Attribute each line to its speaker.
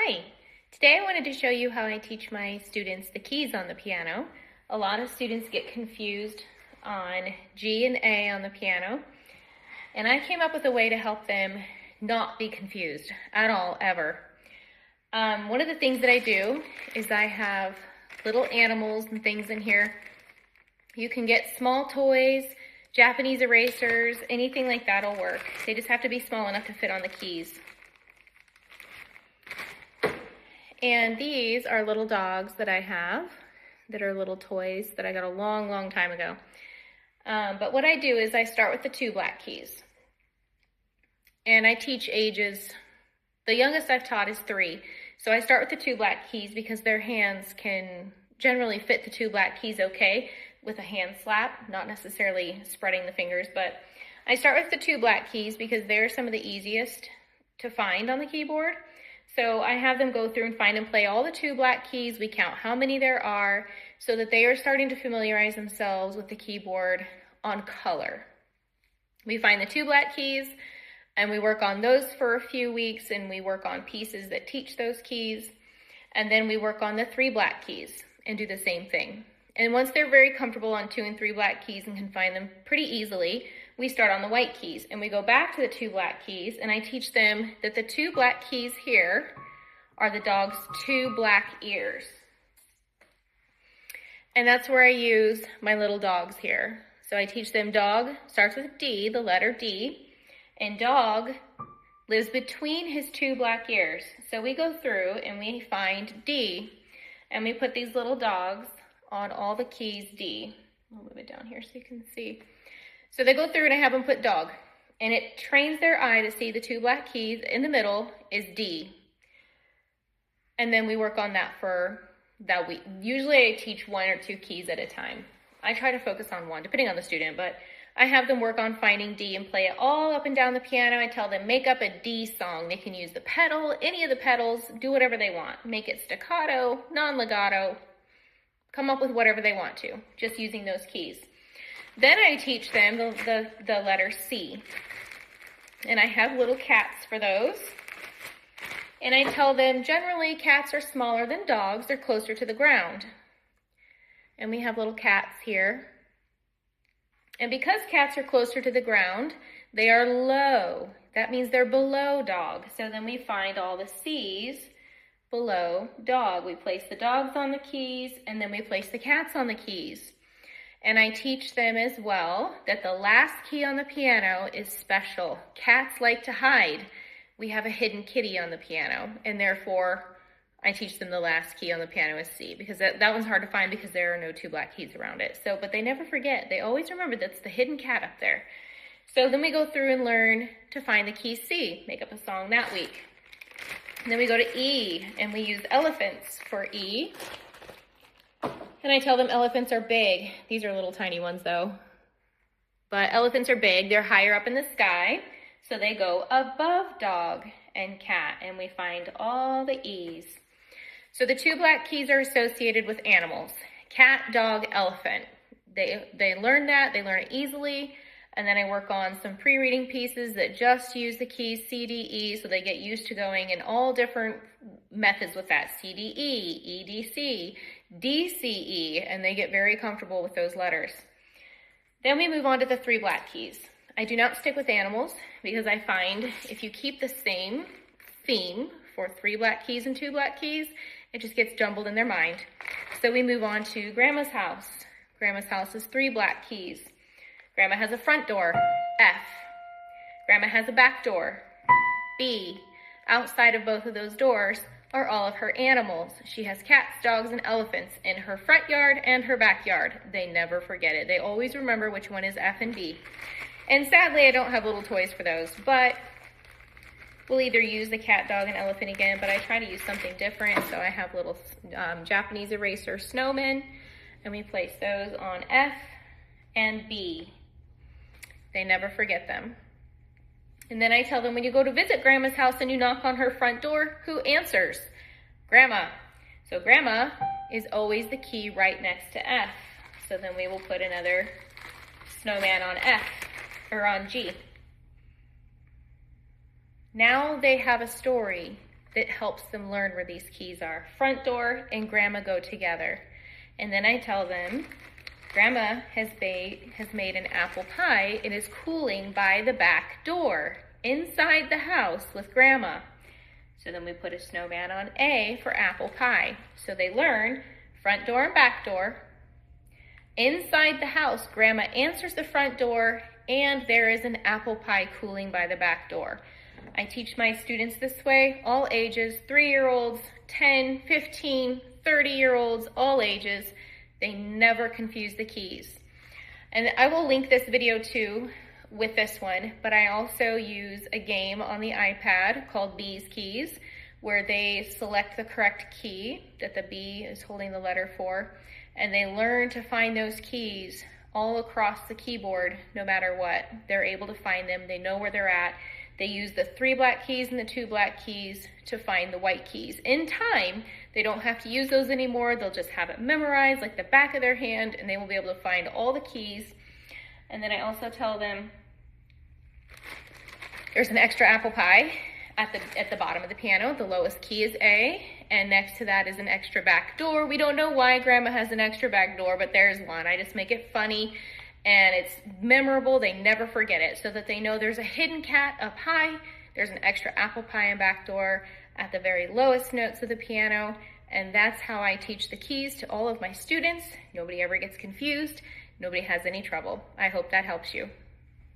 Speaker 1: Hi, today I wanted to show you how I teach my students the keys on the piano. A lot of students get confused on G and A on the piano, and I came up with a way to help them not be confused at all, ever. One of the things that I do is I have little animals and things in here. You can get small toys, Japanese erasers, anything like that will work. They just have to be small enough to fit on the keys. And these are little dogs that I have that are little toys that I got a long time ago. But what I do is I start with the 2 black keys. And I teach ages, the youngest I've taught is 3. So I start with the 2 black keys because their hands can generally fit the 2 black keys okay with a hand slap, not necessarily spreading the fingers, but I start with the 2 black keys because they're some of the easiest to find on the keyboard. So I have them go through and find and play all the 2 black keys. We count how many there are so that they are starting to familiarize themselves with the keyboard on color. We find the 2 black keys and we work on those for a few weeks, and we work on pieces that teach those keys. And then we work on the 3 black keys and do the same thing. And once they're very comfortable on 2 and 3 black keys and can find them pretty easily, we start on the white keys and we go back to the 2 black keys, and I teach them that the 2 black keys here are the dog's 2 black ears. And that's where I use my little dogs here. So I teach them dog starts with D, the letter D, and dog lives between his 2 black ears. So we go through and we find D, and we put these little dogs on all the keys D. I'll move it down here so you can see. So they go through and I have them put dog, and it trains their eye to see the 2 black keys in the middle is D. And then we work on that for that week. Usually I teach 1 or 2 keys at a time. I try to focus on 1, depending on the student, but I have them work on finding D and play it all up and down the piano. I tell them make up a D song. They can use the pedal, any of the pedals, do whatever they want. Make it staccato, non-legato, come up with whatever they want to, just using those keys. Then I teach them the letter C, and I have little cats for those. And I tell them generally cats are smaller than dogs, they're closer to the ground. And we have little cats here. And because cats are closer to the ground, they are low. That means they're below dog. So then we find all the C's below dog. We place the dogs on the keys, and then we place the cats on the keys. And I teach them as well that the last key on the piano is special. Cats like to hide. We have a hidden kitty on the piano, and therefore I teach them the last key on the piano is C, because that one's hard to find because there are no 2 black keys around it. So, but they never forget. They always remember that's the hidden cat up there. So then we go through and learn to find the key C, make up a song that week. And then we go to E, and we use elephants for E. And I tell them elephants are big. These are little tiny ones though. But elephants are big, they're higher up in the sky. So they go above dog and cat, and we find all the E's. So the 2 black keys are associated with animals. Cat, dog, elephant. They learn that, they learn it easily. And then I work on some pre-reading pieces that just use the keys C, D, E, so they get used to going in all different methods with that. C, D, E, E, D, C, D, C, E, and they get very comfortable with those letters. Then we move on to the 3 black keys. I do not stick with animals because I find if you keep the same theme for 3 black keys and 2 black keys, it just gets jumbled in their mind. So we move on to Grandma's house. Grandma's house is 3 black keys. Grandma has a front door, F. Grandma has a back door, B. Outside of both of those doors are all of her animals. She has cats, dogs, and elephants in her front yard and her backyard. They never forget it. They always remember which one is F and B. And sadly, I don't have little toys for those, but we'll either use the cat, dog, and elephant again, but I try to use something different. So I have little Japanese eraser snowmen, and we place those on F and B. They never forget them. And then I tell them when you go to visit Grandma's house and you knock on her front door, who answers? Grandma. So Grandma is always the key right next to F. So then we will put another snowman on F, or on G. Now they have a story that helps them learn where these keys are. Front door and grandma go together. And then I tell them, grandma has made an apple pie. It is cooling by the back door, inside the house with grandma. So then we put a snowman on A for apple pie. So they learn front door and back door. Inside the house, grandma answers the front door, and there is an apple pie cooling by the back door. I teach my students this way, all ages, 3-year-olds, 10, 15, 30-year-olds, all ages. They never confuse the keys. And I will link this video too with this one, but I also use a game on the iPad called B's Keys, where they select the correct key that the B is holding the letter for, and they learn to find those keys all across the keyboard, no matter what. They're able to find them, they know where they're at. They use the 3 black keys and the 2 black keys to find the white keys. In time, they don't have to use those anymore. They'll just have it memorized like the back of their hand, and they will be able to find all the keys. And then I also tell them there's an extra apple pie at the bottom of the piano. The lowest key is A, and next to that is an extra back door. We don't know why grandma has an extra back door, but there's one. I just make it funny, and it's memorable. They never forget it, so that they know there's a hidden cat up high, there's an extra apple pie and back door at the very lowest notes of the piano, and that's how I teach the keys to all of my students. Nobody ever gets confused. Nobody has any trouble. I hope that helps you.